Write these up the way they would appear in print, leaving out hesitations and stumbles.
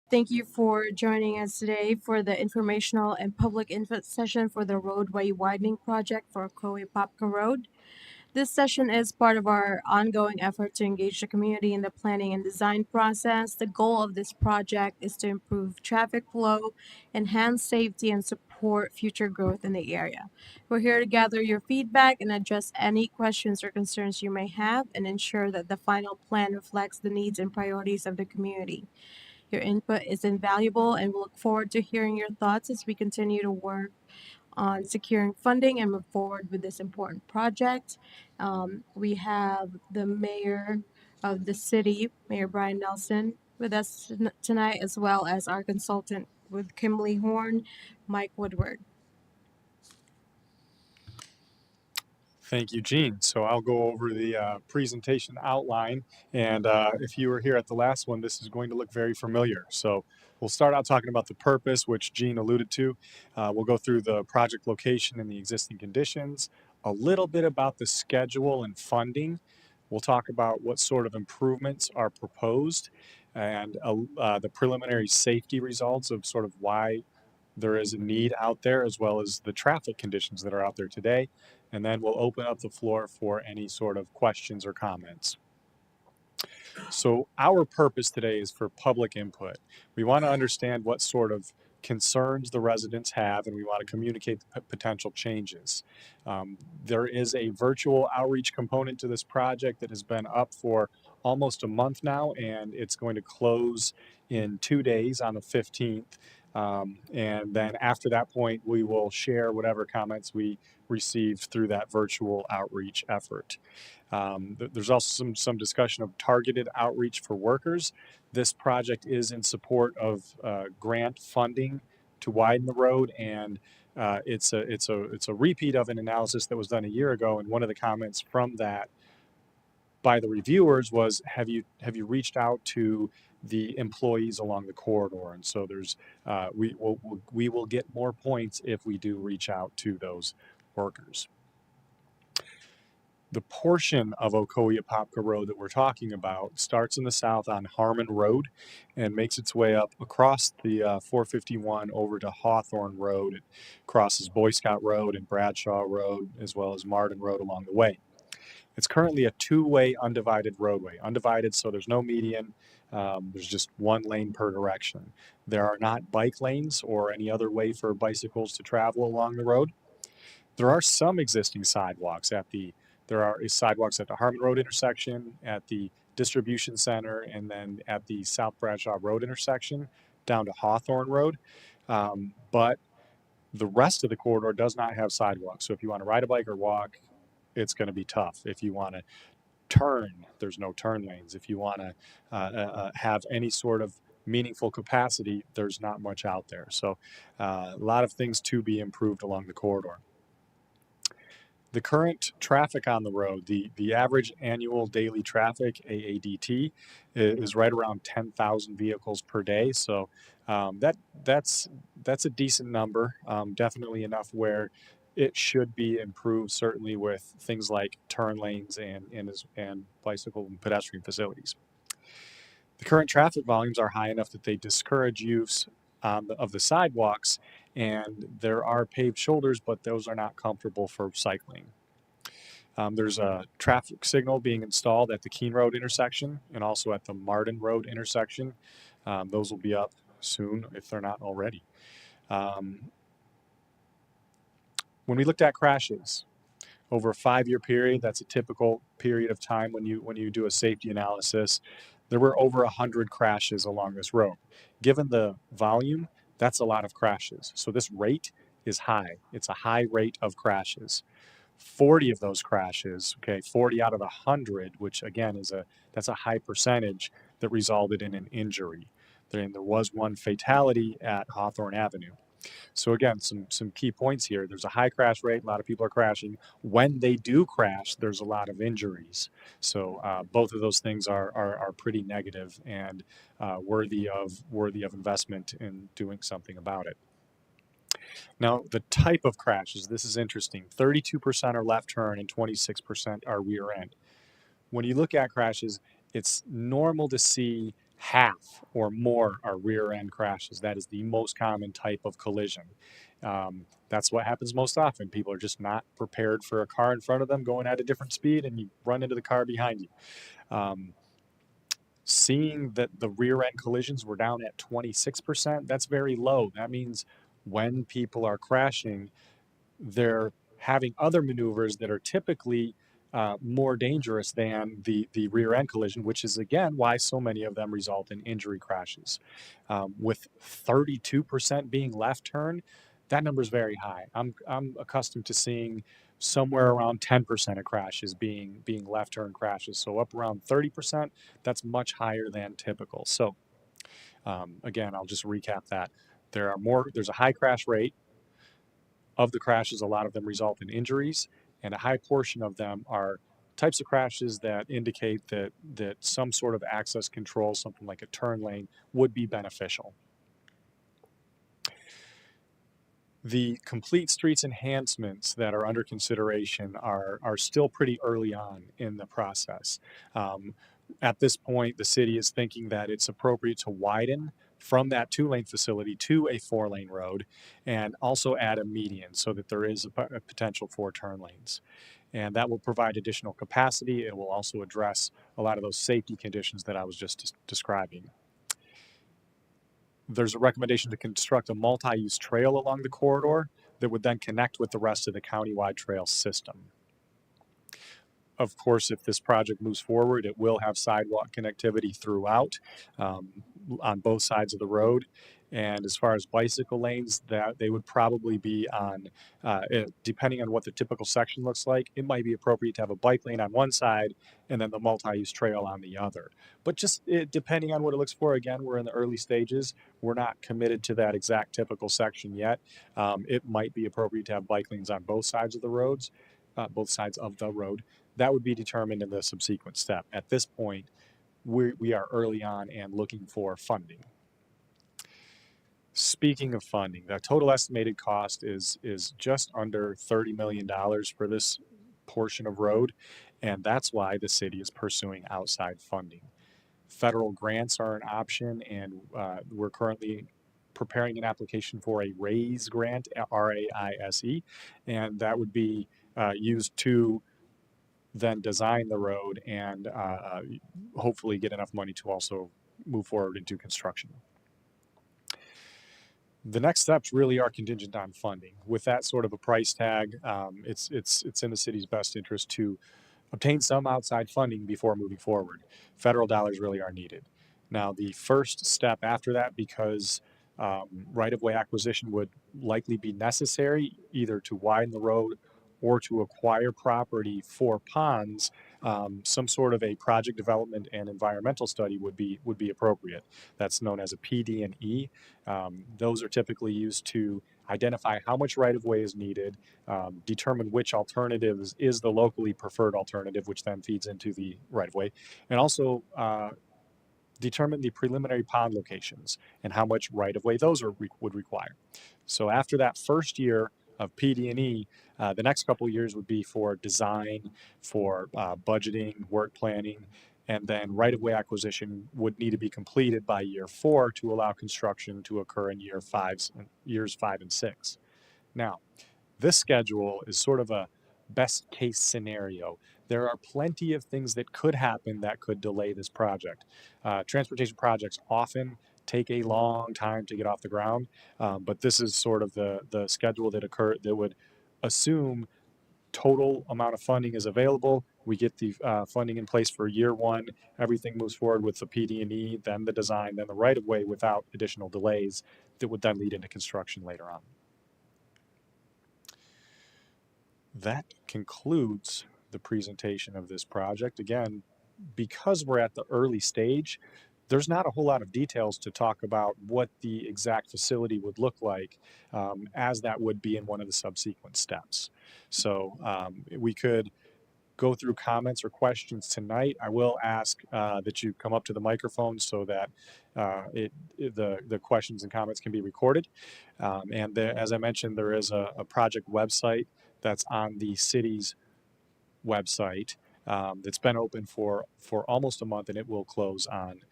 Thank you for joining us today for the informational and public input session for the roadway widening project for Ocoee Apopka Road. This session is part of our ongoing effort to engage the community in the planning and design process. The goal of this project is to improve traffic flow, enhance safety, and support future growth in the area. We're here to gather your feedback and address any questions or concerns you may have and ensure that the final plan reflects the needs and priorities of the community. Your input is invaluable, and we look forward to hearing your thoughts as we continue to work on securing funding and move forward with this important project. We have the mayor of the city, Mayor Brian Nelson, with us tonight, as well as our consultant with Kimberly Horn, Mike Woodward. Thank you, Gene. So I'll go over the presentation outline. And if you were here at the last one, this is going to look very familiar. So we'll start out talking about the purpose, which Gene alluded to. We'll go through the project location and the existing conditions, a little bit about the schedule and funding. We'll talk about what sort of improvements are proposed and the preliminary safety results of sort of why there is a need out there, as well as the traffic conditions that are out there today. And then we'll open up the floor for any sort of questions or comments. So our purpose today is for public input. We want to understand what sort of concerns the residents have, and we want to communicate the potential changes. There is a virtual outreach component to this project that has been up for almost a month now, and it's going to close in 2 days on the 15th. And then after that point, we will share whatever comments we received through that virtual outreach effort. There's also some discussion of targeted outreach for workers. This project is in support of grant funding to widen the road, and it's a repeat of an analysis that was done a year ago. And one of the comments from that by the reviewers was, have you reached out to the employees along the corridor? And so there's we will get more points if we do reach out to those workers. The portion of Ocoee Apopka Road that we're talking about starts in the south on Harmon Road and makes its way up across the 451 over to Hawthorne Road. It crosses Boy Scout Road and Bradshaw Road, as well as Martin Road along the way. It's currently a two-way undivided roadway. Undivided, so there's no median. There's just one lane per direction. There are not bike lanes or any other way for bicycles to travel along the road. There are some existing sidewalks there are sidewalks at the Harmon Road intersection, at the distribution center, and then at the South Bradshaw Road intersection down to Hawthorne Road. But the rest of the corridor does not have sidewalks. So if you want to ride a bike or walk, it's going to be tough. If you want to turn, there's no turn lanes. If you want to have any sort of meaningful capacity, there's not much out there. So a lot of things to be improved along the corridor. The current traffic on the road, the average annual daily traffic, AADT, is right around 10,000 vehicles per day. So that's a decent number, definitely enough where it should be improved, certainly with things like turn lanes and bicycle and pedestrian facilities. The current traffic volumes are high enough that they discourage use of the sidewalks, and there are paved shoulders, but those are not comfortable for cycling. There's a traffic signal being installed at the Keene Road intersection and also at the Martin Road intersection. Those will be up soon if they're not already. When we looked at crashes over a 5-year period, that's a typical period of time when you do a safety analysis. There were over 100 crashes along this road. Given the volume, that's a lot of crashes. So this rate is high. It's a high rate of crashes. 40 of those crashes, okay, 40 out of 100, which again that's a high percentage, that resulted in an injury. There was one fatality at Hawthorne Avenue. So again, some key points here. There's a high crash rate. A lot of people are crashing. When they do crash, there's a lot of injuries. So both of those things are pretty negative and worthy of investment in doing something about it. Now, the type of crashes, this is interesting. 32% are left turn and 26% are rear end. When you look at crashes, it's normal to see half or more are rear end crashes. That is the most common type of collision. That's what happens most often. People are just not prepared for a car in front of them going at a different speed, and you run into the car behind you. Um, Seeing that the rear end collisions were down at 26%, that's very low. That means when people are crashing, they're having other maneuvers that are typically more dangerous than the rear end collision, which is again why so many of them result in injury crashes. With 32% being left turn, that number is very high. I'm accustomed to seeing somewhere around 10% of crashes being left turn crashes. So up around 30%, that's much higher than typical. So again, I'll just recap that. There's a high crash rate. Of the crashes, a lot of them result in injuries, and a high portion of them are types of crashes that indicate that some sort of access control, something like a turn lane, would be beneficial. The complete streets enhancements that are under consideration are still pretty early on in the process. At this point, the city is thinking that it's appropriate to widen from that 2 lane facility to a 4 lane road and also add a median so that there is a potential for turn lanes. And that will provide additional capacity. It will also address a lot of those safety conditions that I was just describing. There's a recommendation to construct a multi-use trail along the corridor that would then connect with the rest of the countywide trail system. Of course, if this project moves forward, it will have sidewalk connectivity throughout um, on both sides of the road. And as far as bicycle lanes, that they would probably be on, depending on what the typical section looks like, it might be appropriate to have a bike lane on one side and then the multi-use trail on the other. But just depending on what it looks for, again, we're in the early stages. We're not committed to that exact typical section yet. It might be appropriate to have bike lanes on both sides of the roads, both sides of the road. That would be determined in the subsequent step. At this point, we are early on and looking for funding. Speaking of funding, the total estimated cost is just under $30 million for this portion of road, and that's why the city is pursuing outside funding. Federal grants are an option, and we're currently preparing an application for a RAISE grant, RAISE, and that would be used to then design the road and hopefully get enough money to also move forward into construction. The next steps really are contingent on funding. With that sort of a price tag, it's in the city's best interest to obtain some outside funding before moving forward. Federal dollars really are needed. Now, the first step after that, because right of way acquisition would likely be necessary either to widen the road or to acquire property for ponds, some sort of a project development and environmental study would be appropriate. That's known as a PD&E. Those are typically used to identify how much right of way is needed, determine which alternatives is the locally preferred alternative, which then feeds into the right of way, and also determine the preliminary pond locations and how much right of way those would require. So after that first year of PD&E, the next couple of years would be for design, for budgeting, work planning, and then right of way acquisition would need to be completed by year 4 to allow construction to occur in years 5 and 6. Now, this schedule is sort of a best case scenario. There are plenty of things that could happen that could delay this project. Transportation projects often take a long time to get off the ground, but this is sort of the schedule that would assume total amount of funding is available. We get the funding in place for year 1. Everything moves forward with the PD&E, then the design, then the right of way without additional delays that would then lead into construction later on. That concludes the presentation of this project. Again, because we're at the early stage, there's not a whole lot of details to talk about what the exact facility would look like, as that would be in one of the subsequent steps. So we could go through comments or questions tonight. I will ask that you come up to the microphone so that the questions and comments can be recorded. And there, as I mentioned, there is a project website that's on the city's website that's been open for almost a month, and it will close on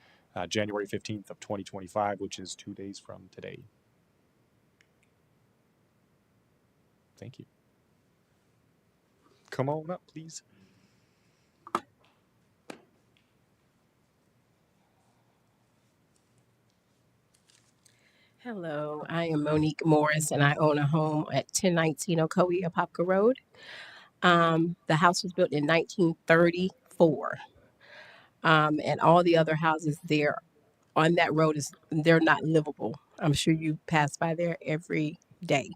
January 15th of 2025, which is 2 days from today. Thank you. Come on up, please. Hello, I am Monique Morris and I own a home at 1019 Ocoee Apopka Road. The house was built in 1934, and all the other houses there on that road they're not livable. I'm sure you pass by there every day.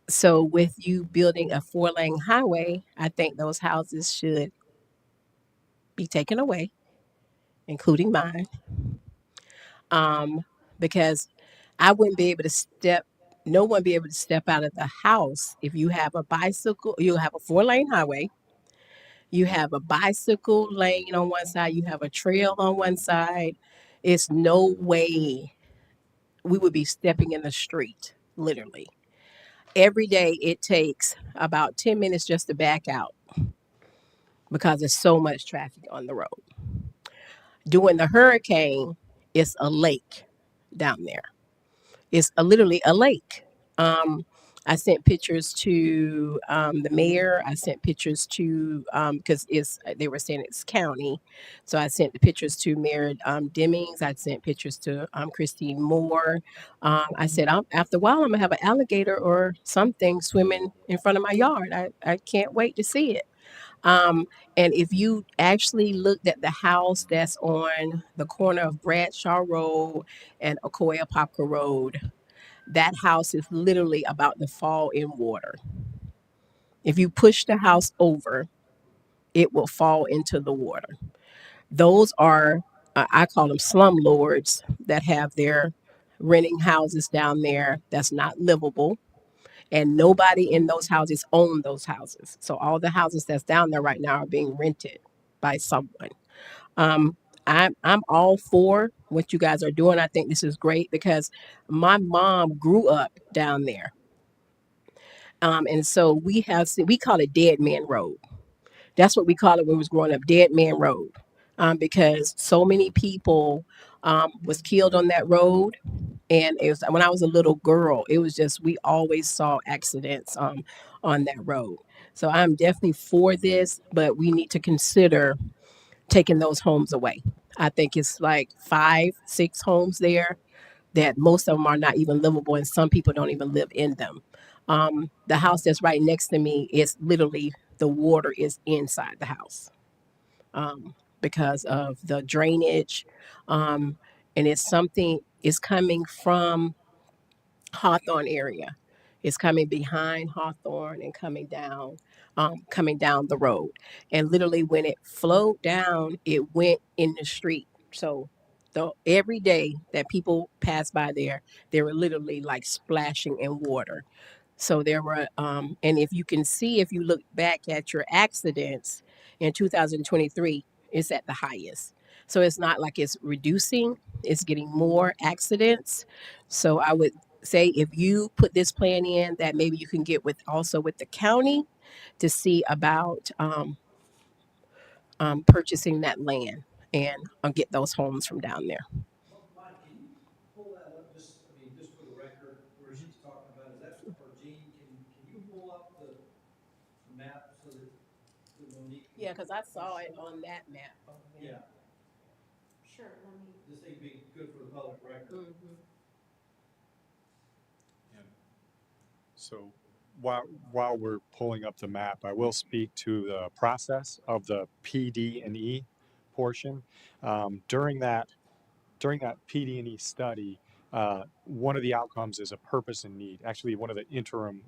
So with you building a four-lane highway, I think those houses should be taken away, including mine, um, because I wouldn't be able to step. No one be able to step out of the house if you have a bicycle. You have a four-lane highway. You have a bicycle lane on one side. You have a trail on one side. It's no way we would be stepping in the street. Literally, every day it takes about 10 minutes just to back out because there's so much traffic on the road. During the hurricane, it's a lake down there. It's literally a lake. Um, I sent pictures to the mayor. I sent pictures to because it's they were saying it's county, so I sent the pictures to Mayor Demings. I sent pictures to Christine Moore. I said, after a while, I'm gonna have an alligator or something swimming in front of my yard. I can't wait to see it. Um, and if you actually looked at the house that's on the corner of Bradshaw Road and Ocoee Apopka Road, that house is literally about to fall in water. If you push the house over, it will fall into the water. Those are, I call them slum lords that have their renting houses down there that's not livable. And nobody in those houses own those houses. So all the houses that's down there right now are being rented by someone. Um, I'm all for what you guys are doing. I think this is great because my mom grew up down there. And so we call it Dead Man Road. That's what we call it when we was growing up, Dead Man Road, because so many people was killed on that road. And it was when I was a little girl, it was just we always saw accidents on that road. So I'm definitely for this, but we need to consider taking those homes away. I think it's like five, six homes there that most of them are not even livable, and some people don't even live in them. The house that's right next to me is literally the water is inside the house because of the drainage, um, and it's something is coming from Hawthorne area. It's coming behind Hawthorne and coming down the road. And literally, when it flowed down, it went in the street. So, every day that people pass by there, they were literally like splashing in water. So there were, and if you can see, if you look back at your accidents in 2023, it's at the highest. So it's not like it's reducing, it's getting more accidents. So I would say if you put this plan in, that maybe you can get with also with the county to see about purchasing that land and get those homes from down there. Mike, can you pull that up, just, I mean, just for the record, where Mhm. she's talking about, is that for Gene? Can you pull up the map so that Monique can Yeah, because I saw see it it? on that map over there. Yeah, Sure, let me. this thing be good for the public record. Hmm. And so while we're pulling up the map, I will speak to the process of the PD&E portion. During that PD&E study, one of the outcomes is a purpose and need. Actually, one of the interim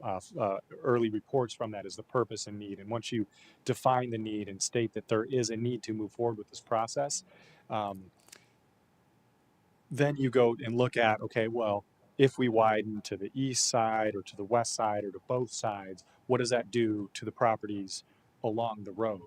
early reports from that is the purpose and need. And once you define the need and state that there is a need to move forward with this process, um, then you go and look at, okay, well, if we widen to the east side or to the west side or to both sides, what does that do to the properties along the road?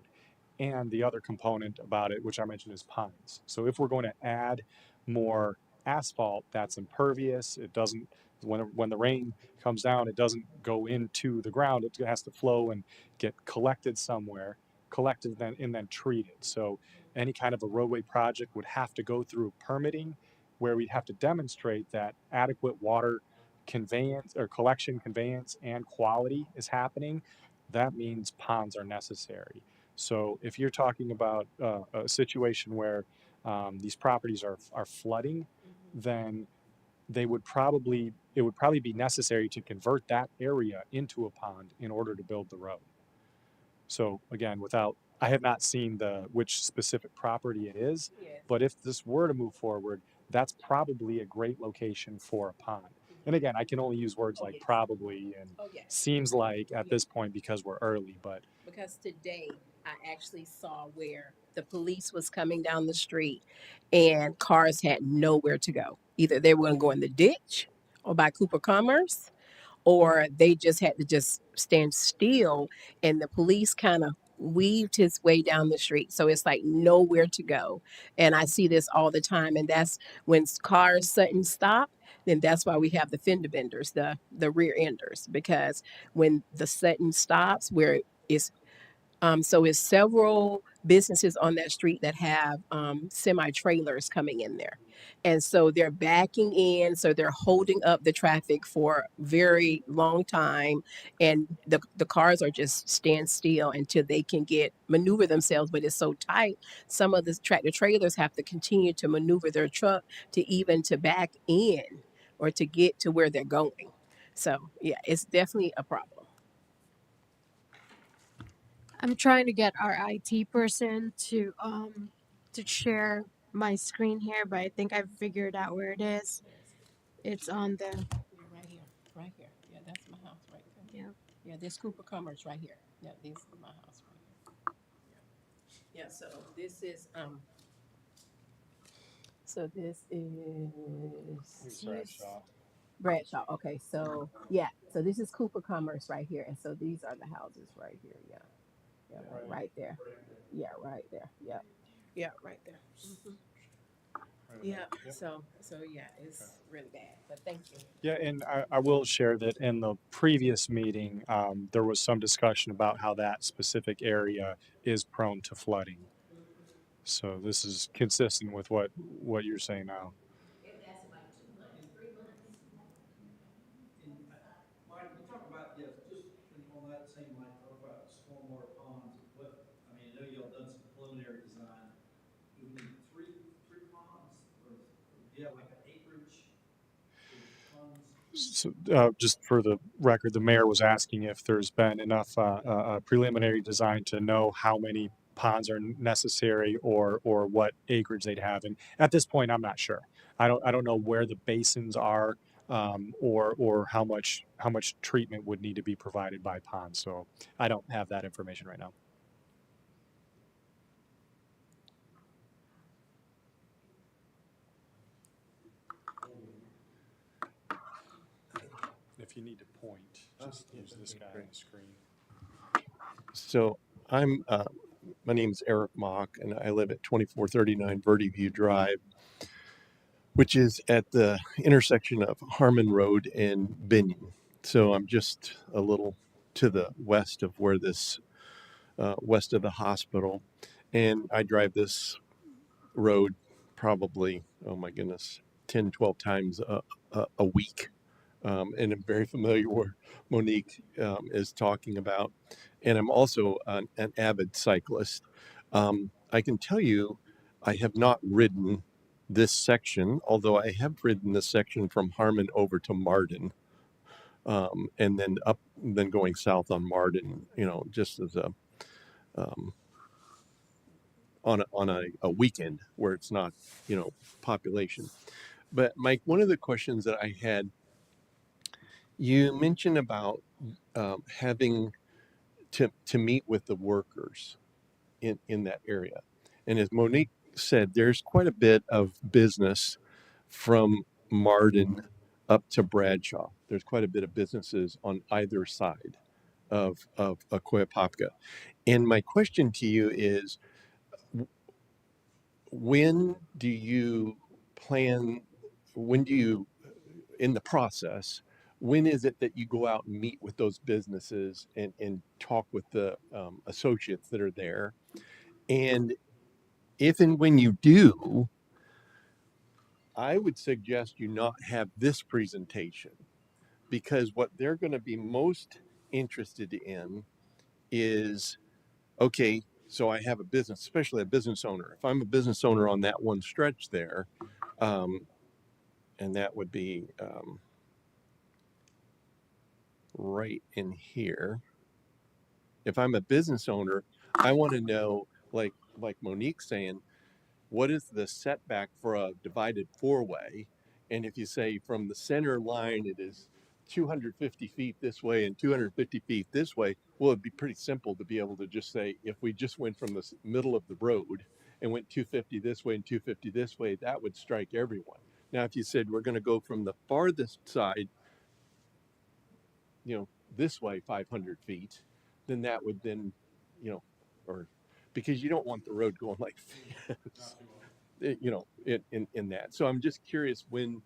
And the other component about it, which I mentioned, is pines. So if we're going to add more asphalt that's impervious, it doesn't, when the rain comes down, it doesn't go into the ground, it has to flow and get collected somewhere. collected and then treated. So any kind of a roadway project would have to go through permitting where we'd have to demonstrate that adequate water conveyance or collection, conveyance, and quality is happening. That means ponds are necessary. So if you're talking about a situation where these properties are flooding, then it would probably be necessary to convert that area into a pond in order to build the road. So again, I have not seen which specific property it is, Yes. but if this were to move forward, that's probably a great location for a pond. And again, I can only use words Oh, like yes. probably and Oh, yes. seems like at this point because we're early, but Because today I actually saw where the police was coming down the street and cars had nowhere to go. Either they were going to go in the ditch or by Cooper Commerce, or they just had to just stand still, and the police kind of weaved his way down the street, so it's like nowhere to go. And I see this all the time, and that's when cars sudden stop, then that's why we have the fender benders, the rear enders, because when the sudden stops where it's so it's several businesses on that street that have semi trailers coming in there. And so they're backing in, so they're holding up the traffic for a very long time. And the cars are just stand still until they can get maneuver themselves, but it's so tight. Some of the tractor trailers have to continue to maneuver their truck to even to back in or to get to where they're going. So yeah, it's definitely a problem. I'm trying to get our IT person to share my screen here, but I think I've figured out where it is. It's on the Yeah, right here, right here. Yeah, that's my house right there. yeah. Yeah, this Cooper Commerce right here. Yeah, this is my house right here. Yeah. Yeah. So this is Bradshaw. Bradshaw. Okay. So yeah. So this is Cooper Commerce right here, and so these are the houses right here. Yeah. Yeah. Right there. Yeah. Right there. Yeah. Yeah. Right there. Yeah. So yeah, it's really bad. But thank you. Yeah, and I will share that in the previous meeting, there was some discussion about how that specific area is prone to flooding. So this is consistent with what you're saying now. And Mike, you talk about, yes, just on that same line, talk about stormwater ponds. What, I mean, I know y'all done some preliminary design. Do we need three ponds or do you have like an acreage for ponds? So, just for the record, the mayor was asking if there's been enough preliminary design to know how many ponds are necessary or what acreage they'd have. And at this point, I'm not sure. I don't know where the basins are or how much treatment would need to be provided by ponds. So I don't have that information right now. If you need to point, just use this guy on the screen. So I'm, my name's Eric Mock, and I live at 2439 Verde View Drive, which is at the intersection of Harmon Road and Binion. So I'm just a little to the west of where this, west of the hospital. And I drive this road probably, oh my goodness, 10, 12 times a week. And I'm very familiar where Monique is talking about. And I'm also an avid cyclist. I can tell you, I have not ridden this section, although I have ridden this section from Harmon over to Marden, and then then going south on Marden. Just as um, a weekend where it's not, population. But Mike, one of the questions that I had, you mentioned about having to meet with the workers in that area. And as Monique said, there's quite a bit of business from Marden up to Bradshaw. There's quite a bit of businesses on either side of Ocoee Apopka. And my question to you is, when do you plan, when do you, in the process, when is it that you go out and meet with those businesses and talk with the associates that are there? And if and when you do, I would suggest you not have this presentation, because what they're going to be most interested in is, okay, so I have a business, especially a business owner. If I'm a business owner on that one stretch there, um, and that would be right in here. If I'm a business owner, I want to know, like Monique's saying, what is the setback for a divided four-way? And if you say from the center line, it is 250 feet this way and 250 feet this way, well, it'd be pretty simple to be able to just say, if we just went from the middle of the road and went 250 this way and 250 this way, that would strike everyone. Now, if you said we're going to go from the farthest side, you know, this way 500 feet, then that would then, you know, or because you don't want the road going like this, you know, in that. So I'm just curious when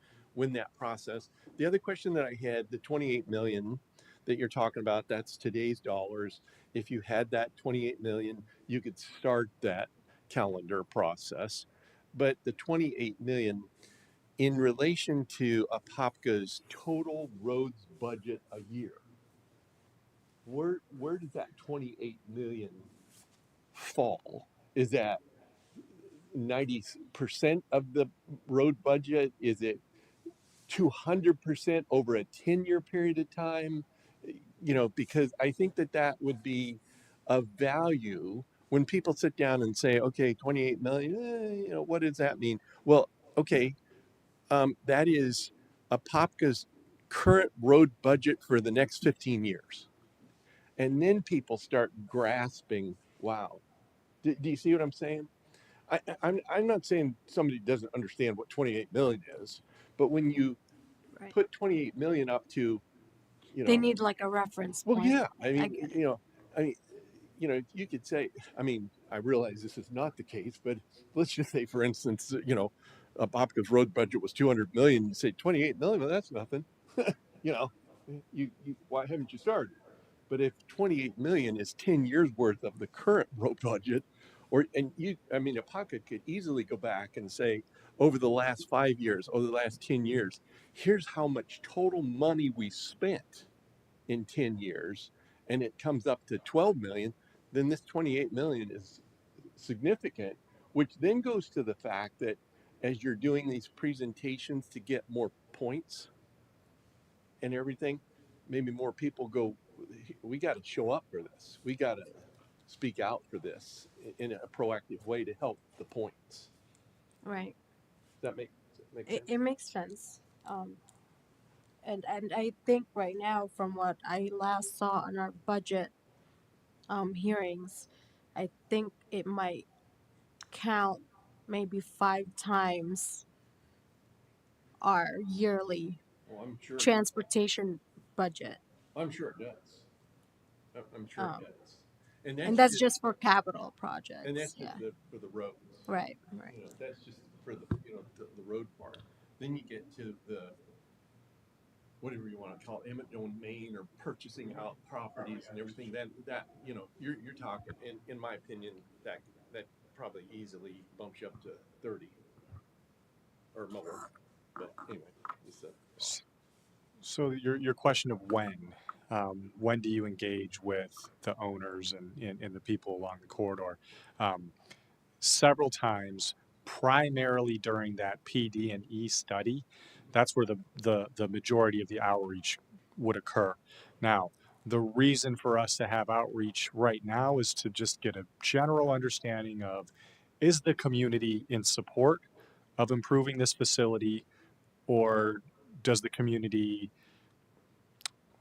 that process. The other question that I had, the 28 million that you're talking about, that's today's dollars. If you had that 28 million, you could start that calendar process. But the 28 million in relation to Apopka's total roads budget a year, where does that 28 million fall? Is that 90% of the road budget? Is it 200% over a 10-year period of time? You know, because I think that that would be of value when people sit down and say, okay, 28 million, you know, what does that mean? Well, okay, that is Apopka's current road budget for the next 15 years. And then people start grasping, wow. Do you see what I'm saying? I'm not saying somebody doesn't understand what 28 million is, but when you Right. put 28 million up to, you They know, need like a reference well, point. yeah, I I mean, get it. I mean, you know, you could say, I mean, I realize this is not the case, but let's just say, for instance, you know, Bobka's road budget was 200 million. You say 28 million, well, that's nothing. You know, why haven't you started? But if 28 million is 10 years worth of the current road budget, or, and you, I mean, a pocket could easily go back and say, over the last 5 years, over the last 10 years, here's how much total money we spent in 10 years, and it comes up to 12 million, then this 28 million is significant, which then goes to the fact that as you're doing these presentations to get more points and everything, maybe more people go, we got to show up for this. We got to speak out for this in a proactive way to help the points. Right. Does that make It sense? makes sense. Um, and I think right now, from what I last saw on our budget hearings, I think it might count maybe 5 times our yearly Well, I'm sure. transportation budget. I'm sure it does. I'm sure it Um, does. And and that's that's just just for capital and projects. that's Yeah. just for the roads. Right. Right. You know, that's just for the the road part. Then you get to the whatever you want to call it, eminent domain or purchasing out properties and everything. That you know, you're talking. In my opinion, that probably easily bumps you up to 30 or more. But anyway, just a thought. So your question of when do you engage with the owners and the people along the corridor? Um, Several times, primarily during that PD&E study. That's where the majority of the outreach would occur. Now, the reason for us to have outreach right now is to just get a general understanding of, is the community in support of improving this facility, or does the community,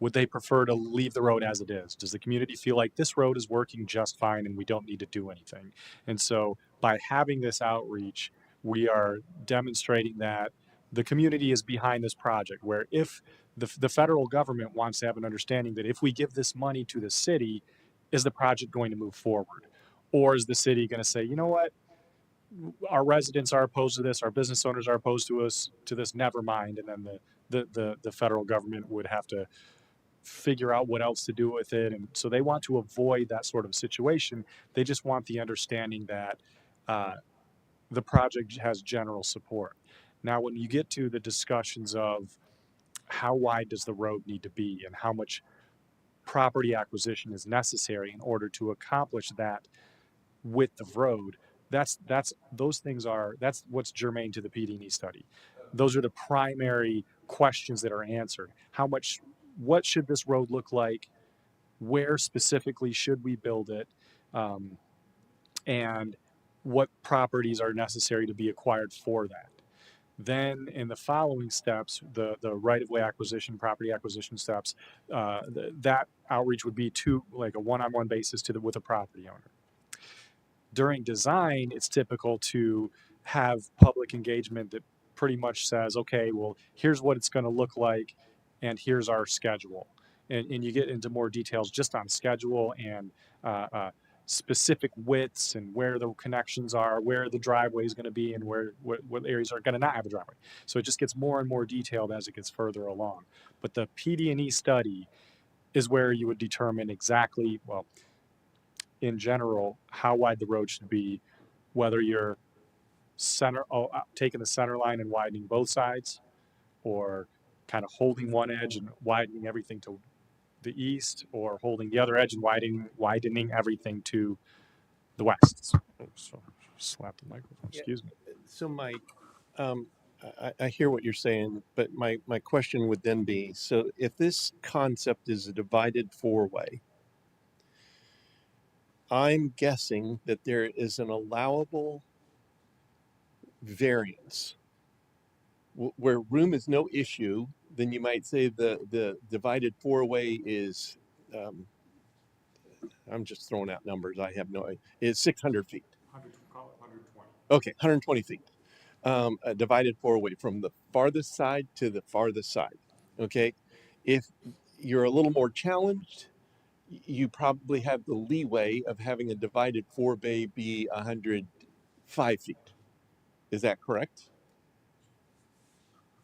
would they prefer to leave the road as it is? Does the community feel like this road is working just fine and we don't need to do anything? And so by having this outreach, we are demonstrating that the community is behind this project, where if the federal government wants to have an understanding that if we give this money to the city, is the project going to move forward? Or is the city going to say, you know what, our residents are opposed to this, our business owners are opposed to us to this, never mind, and then the federal government would have to figure out what else to do with it. And so they want to avoid that sort of situation. They just want the understanding that uh, the project has general support. Now, when you get to the discussions of how wide does the road need to be and how much property acquisition is necessary in order to accomplish that width of road, that's those things are that's what's germane to the PD&E study. Those are the primary questions that are answered. What should this road look like? Where specifically should we build it? Um, and what properties are necessary to be acquired for that? Then in the following steps, the right of way acquisition, property acquisition steps, that outreach would be to like a one-on-one basis with a property owner. During design, it's typical to have public engagement that pretty much says, okay, well, here's what it's going to look like, and here's our schedule. And you get into more details just on schedule and specific widths and where the connections are, where the driveway is going to be, and what areas are going to not have a driveway. So it just gets more and more detailed as it gets further along. But the PD&E study is where you would determine exactly, well, in general, how wide the road should be, whether you're taking the center line and widening both sides, or kind of holding one edge and widening everything to the east, or holding the other edge and widening everything to the west. So slap the microphone. Yeah. Excuse me. So Mike, I hear what you're saying, but my question would then be, so if this concept is a divided four-way, I'm guessing that there is an allowable variance where room is no issue. Then you might say the divided four-way is, I'm just throwing out numbers. I have no idea. Is 600 feet. Call it 120. Okay, 120 feet. A divided four-way from the farthest side to the farthest side. Okay, if you're a little more challenged, you probably have the leeway of having a divided four-way be 105 feet. Is that correct?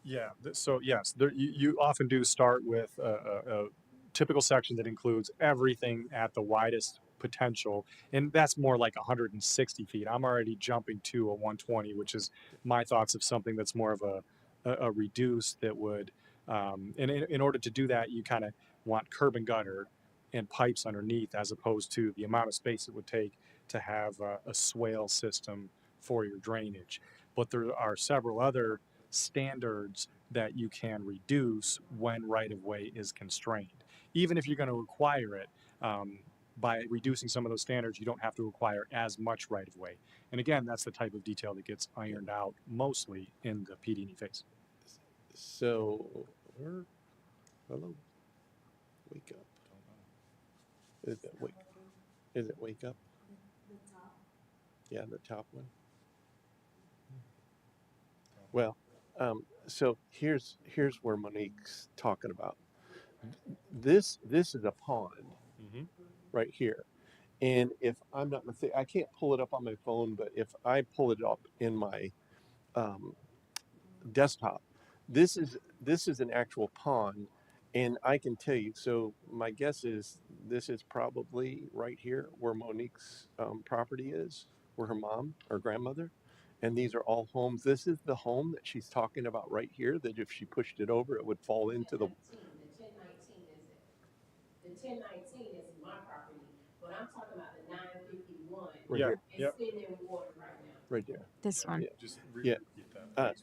Yeah. So yes, you often do start with a typical section that includes everything at the widest potential, and that's more like 160 feet. I'm already jumping to a 120, which is my thoughts of something that's more of a reduced that would. And in order to do that, you kind of want curb and gutter and pipes underneath, as opposed to the amount of space it would take to have a swale system for your drainage. But there are several other standards that you can reduce when right of way is constrained. Even if you're going to require it, by reducing some of those standards, you don't have to require as much right of way. And again, that's the type of detail that gets ironed out mostly in the PD&E phase. So, hello, wake up. Is it wake? Is it wake up? Yeah, the top one. Well, so here's where Monique's talking about. This is a pond Mm-hmm. right here, and if I'm not mistaken, I can't pull it up on my phone, but if I pull it up in my um, desktop, this is an actual pond, and I can tell you. So my guess is this is probably right here where Monique's property is, where her mom or grandmother, and these are all homes. This is the home that she's talking about right here. That if she pushed it over, it would fall into the. The 1019 is it? The 1019 is my property, but I'm talking about the 951. Right here. It's sitting in water right now. Right there. This one. Yeah. Just repeat that.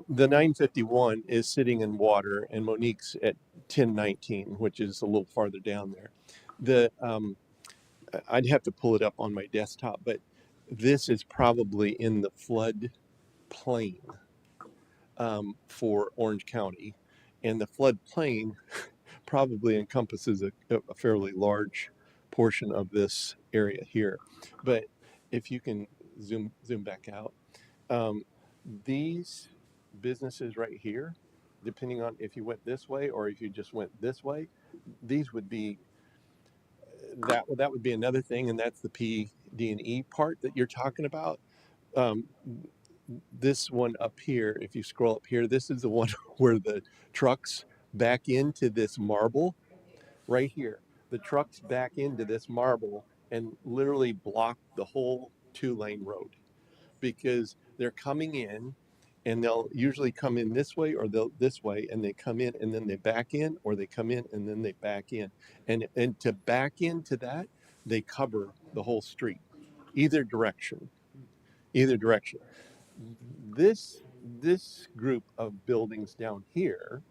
The 951 is sitting in water, and Monique's at 1019, which is a little farther down there. The I'd have to pull it up on my desktop, but this is probably in the flood plain for Orange County, and the flood plain probably encompasses a fairly large portion of this area here. But if you can zoom back out, these businesses right here, depending on if you went this way or if you just went this way, these would be that would be another thing, and that's the PD&E part that you're talking about. Um, this one up here, if you scroll up here, this is the one where the trucks back into this marble right here. The trucks back into this marble and literally block the whole 2-lane road because they're coming in and they'll usually come in this way or they'll this way and they come in and then they back in or they come in and then they back in. And to back into that, they cover the whole street, either direction, either direction. This group of buildings down here,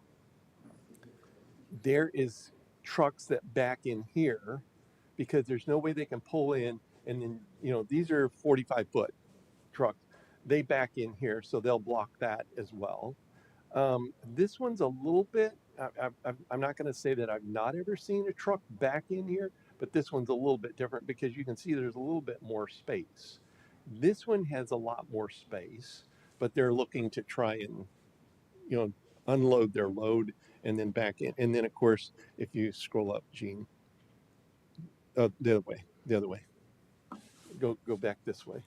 there is trucks that back in here because there's no way they can pull in and then these are 45-foot trucks. They back in here, so they'll block that as well. This one's a little bit. I'm not going to say that I've not ever seen a truck back in here, but this one's a little bit different because you can see there's a little bit more space. This one has a lot more space, but they're looking to try and you know unload their load and then back in. And then of course, if you scroll up, Gene, the other way, go back this way.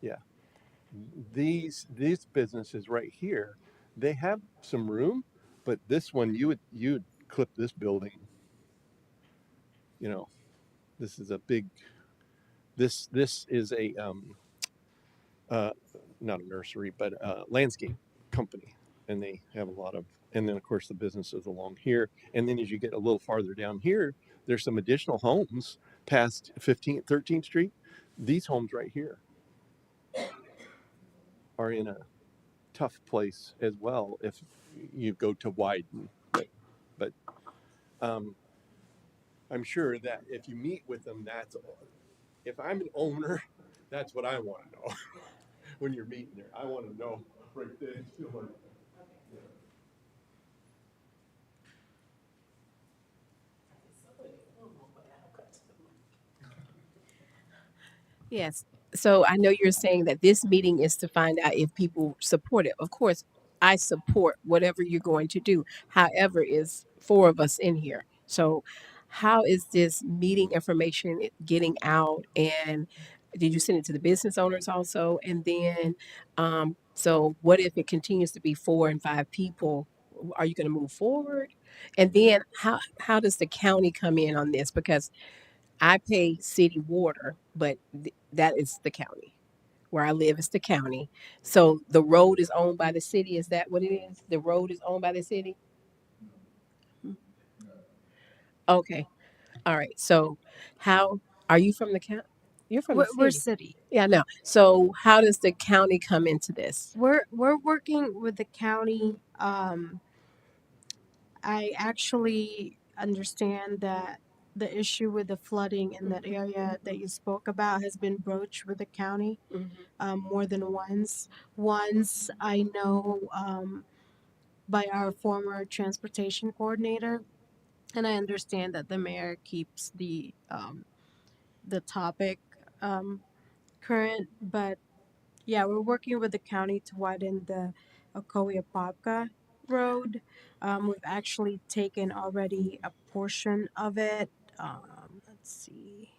Yeah, these businesses right here, they have some room, but this one you would clip this building. You know, this is a big. This is a uh, not a nursery, but a landscape company, and they have a lot of. And then of course the businesses along here, and then as you get a little farther down here, there's some additional homes past 15th, 13th Street. These homes right here are in a tough place as well if you go to widen. But um, I'm sure that if you meet with them, if I'm an owner, that's what I want to know when you're meeting there. I want to know right there. Yes. So I know you're saying that this meeting is to find out if people support it. Of course, I support whatever you're going to do. However, is four of us in here. So how is this meeting information getting out? And did you send it to the business owners also? And then, so what if it continues to be 4 and 5 people? Are you going to move forward? And then how does the county come in on this? Because I pay city water, but that is the county. Where I live is the county. So the road is owned by the city. Is that what it is? The road is owned by the city? Okay. All right. So how are you from the county? You're from the We're city. city. Yeah, no. So how does the county come into this? We're working with the county. I actually understand that the issue with the flooding in that area that you spoke about has been broached with the county Mhm. more than once. Once I know by our former transportation coordinator, and I understand that the mayor keeps the topic um, current, but yeah, we're working with the county to widen the Ocoee Apopka road. We've actually taken already a portion of it. Let's see.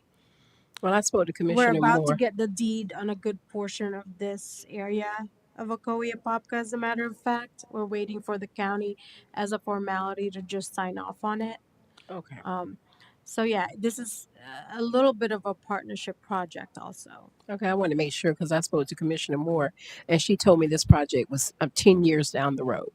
Well, I spoke to We're Commissioner about to Moore. get the deed on a good portion of this area of Ocoee Apopka, as a matter of fact. We're waiting for the county as a formality to just sign off on it. Okay. Um, so yeah, this is a little bit of a partnership project also. Okay. I wanted to make sure because I spoke to Commissioner Moore and she told me this project was 10 years down the road.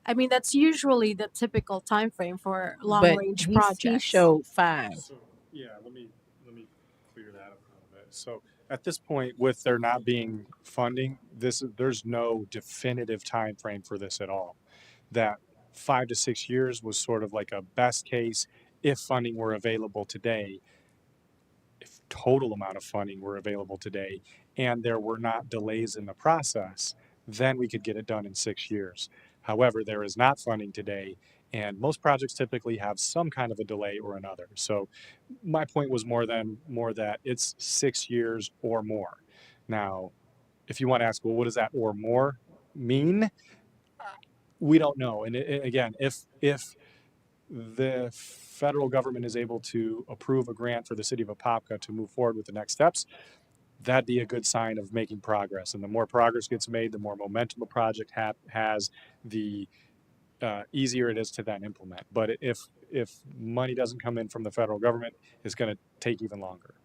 I mean, that's usually the typical time frame for long But range he projects. showed 5. So yeah, let me clear that up a little bit. So at this point, with there not being funding, there's no definitive time frame for this at all. That 5 to 6 years was sort of like a best case if funding were available today, if total amount of funding were available today, and there were not delays in the process, then we could get it done in 6 years. However, there is not funding today, and most projects typically have some kind of a delay or another. So my point was more that it's 6 years or more. Now, if you want to ask, well, what does that or more mean? We don't know. And again, if the federal government is able to approve a grant for the city of Apopka to move forward with the next steps, that'd be a good sign of making progress. And the more progress gets made, the more momentum a project has, the easier it is to then implement. But if money doesn't come in from the federal government, it's going to take even longer.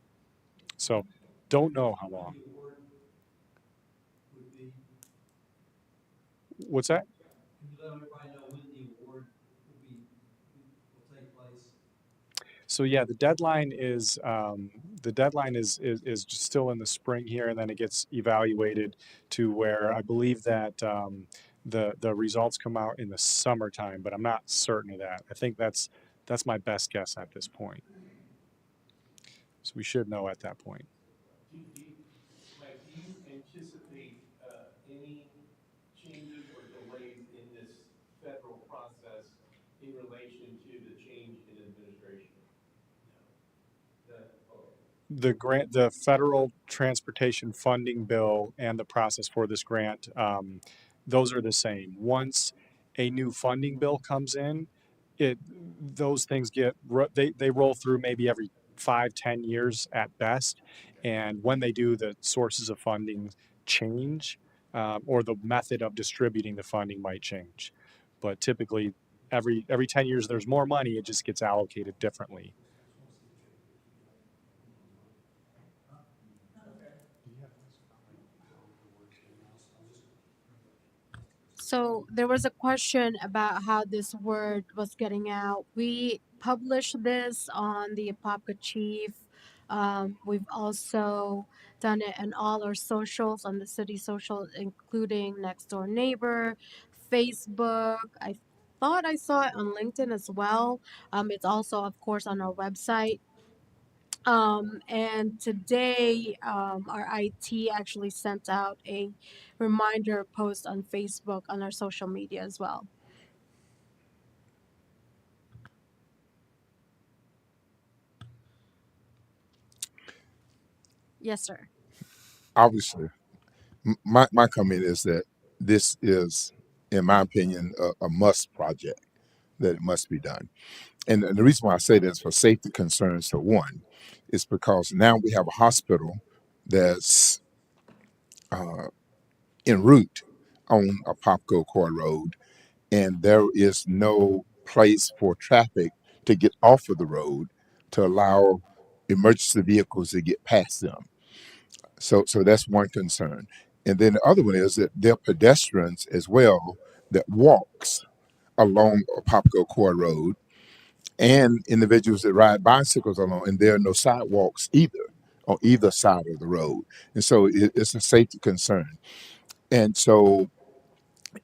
So don't know how long. The award would be, What's that? can you let everybody know when the award will take place? So yeah, the deadline is just still in the spring here, and then it gets evaluated to where I believe that the results come out in the summertime, but I'm not certain of that. I think that's my best guess at this point. So we should know at that point. Mike, do you anticipate any changes or delays in this federal process in relation to the change in administration? The federal transportation funding bill and the process for this grant, those are the same. Once a new funding bill comes in, those things they roll through maybe every 5-10 years at best, and when they do, the sources of funding change, or the method of distributing the funding might change. But typically, every 10 years, there's more money. It just gets allocated differently. So there was a question about how this word was getting out. We published this on the Apopka Chief. We've also done it in all our socials on the city social, including Next Door Neighbor, Facebook. I thought I saw it on LinkedIn as well. It's also, of course, on our website. And today, our IT actually sent out a reminder post on Facebook on our social media as well. Yes, sir. Obviously, my comment is that this is, in my opinion, a must project, that it must be done. And the reason why I say this, for safety concerns, for one, is because now we have a hospital that's uh, en route on Apopka Court Road, and there is no place for traffic to get off of the road to allow emergency vehicles to get past them. So that's one concern. And then the other one is that there are pedestrians as well that walks along Apopka Court Road, and individuals that ride bicycles along, and there are no sidewalks either on either side of the road. And so it's a safety concern. And so,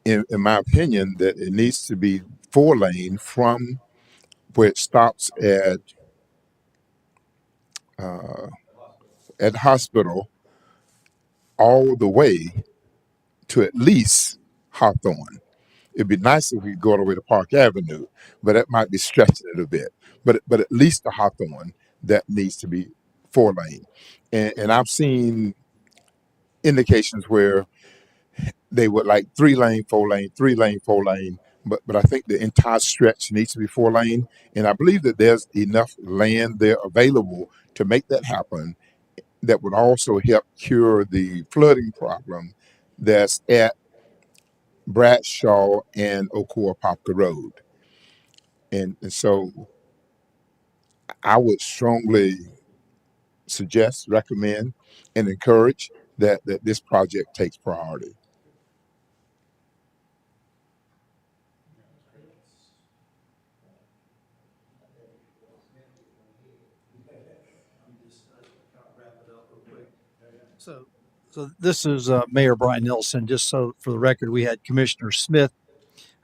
in my opinion, that it needs to be 4 lane from where it stops uh, at the hospital all the way to at least Hawthorne. It'd be nice if we could go all the way to Park Avenue, but that might be stretching it a bit. But at least the Hawthorne, that needs to be 4 lane. And I've seen indications where they would like 3 lane, 4 lane, 3 lane, 4 lane. But I think the entire stretch needs to be 4 lane. And I believe that there's enough land there available to make that happen, that would also help cure the flooding problem that's at Bradshaw and Ocoee Apopka Road. And so I would strongly suggest, recommend, and encourage that this project takes priority. Kind of wrap it up real quick. So, so this is Mayor Brian Nelson. Just so for the record, we had Commissioner Smith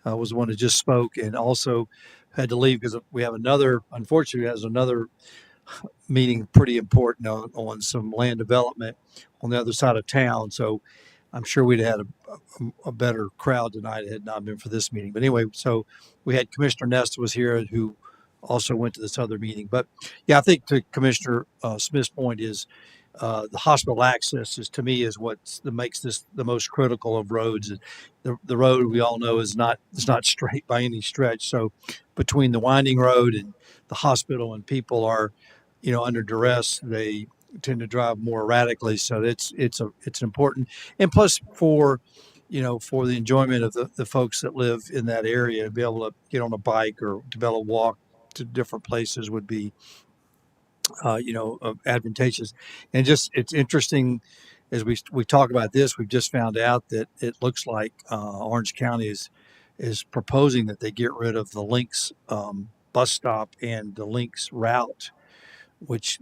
was the one that just spoke, and also had to leave because we have another. Unfortunately, has another meeting pretty important on some land development on the other side of town. So I'm sure we'd had a better crowd tonight had it not been for this meeting. But anyway, so we had Commissioner Nesta was here who also went to this other meeting. But yeah, I think to Commissioner Smith's point is The hospital access is, to me, is that makes this the most critical of roads. The road, we all know, is not straight by any stretch. So between the winding road and the hospital, and people are, under duress, they tend to drive more erratically. So it's important. And plus, for the enjoyment of the folks that live in that area, to be able to get on a bike or to be able to walk to different places would be advantageous. And just, it's interesting as we talk about this. We've just found out that it looks like Orange County is proposing that they get rid of the Lynx bus stop and the Lynx route, which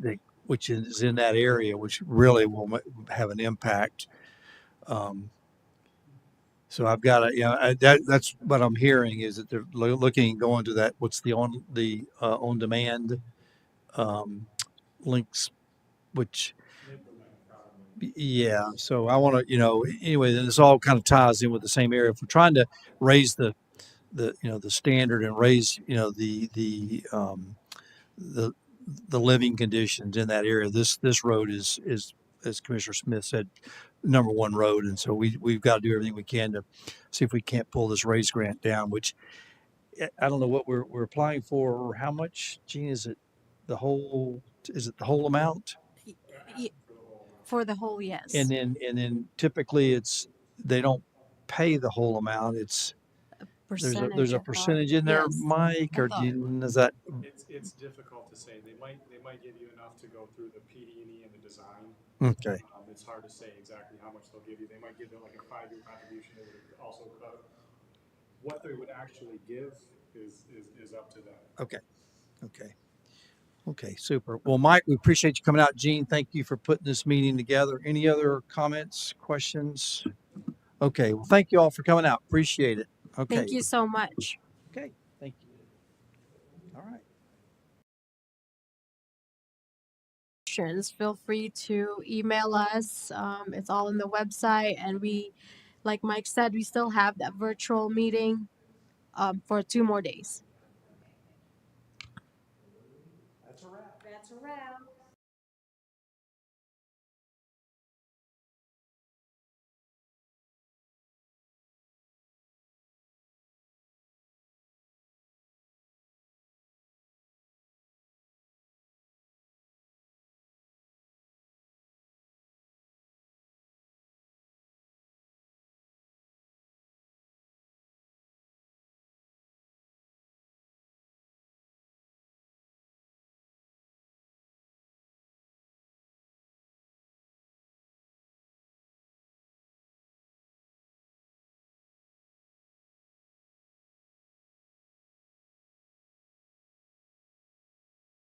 is in that area, which really will have an impact. Um, so I've got that's what I'm hearing, is that they're looking going to that. What's on demand links, which, yeah. So I want to, anyway, then this all kind of ties in with the same area. If we're trying to raise the standard and raise, the the living conditions in that area, this road is, as Commissioner Smith said, number one road. And so we've got to do everything we can to see if we can't pull this raise grant down, which I don't know what we're applying for, or how much. Gene, is it the whole, amount? Y- y- For the whole, yes. And then typically they don't pay the whole amount. There's Percentage, a I thought. percentage in there, Yes. Mike, I or thought. is that It's difficult to say. They might give you enough to go through the PD&E and the design. okay? It's hard to say exactly how much they'll give you. They might give you like a 5-year contribution. They would also cut. What they would actually give is up to them. Okay, okay, okay, super. Well, Mike, we appreciate you coming out. Gene, thank you for putting this meeting together. Any other comments, questions? Okay, well, thank you all for coming out. Appreciate it. Okay, Thank you so much. okay, thank you. All right. Questions, feel free to email us. It's all on the website, and like Mike said, we still have that virtual meeting for 2 more days.